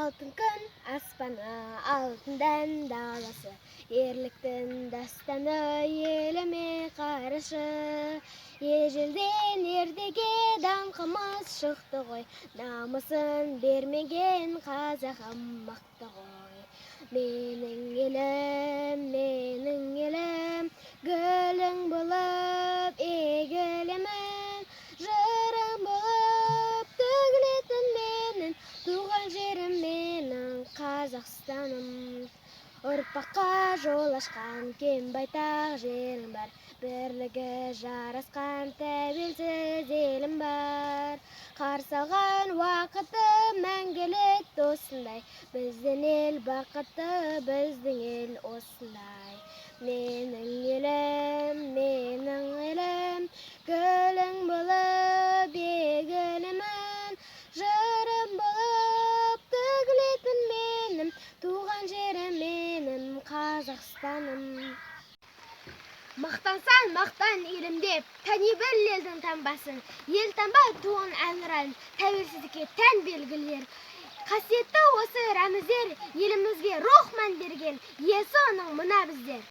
Алтын күн аспаны, алтындан даласы, ерліктің дастаны еліме қарашы. Ежелден ертеге даңқымыз шықты ғой, намысын бермеген қазағым мықты ғой. Менің елім, гүлің болып егілемін, жырың болып төгілетін менің туған жерім, менің Қазақстаным. Ұрпаққа жол ашқан кең байтақ жерім бар, бірлігі жарасқан тәуелсіз елім бар. Қарсы алған уақыты мәңгілік досындай, біздің ел бақытты, біздің ел осындай. Менің елім, гүлің болып егілемін, жырым болып төгілетін менің туған жерім, менің Қазақстаным. Мақтансаң мақтан елім деп, тани біл елдің таңбасын, ел танбай туған әнұран, тәуелсіздікке тән белгілер. Қасиетті осы рәміздер елімізге рух мән берген, иесі оның мына біздер.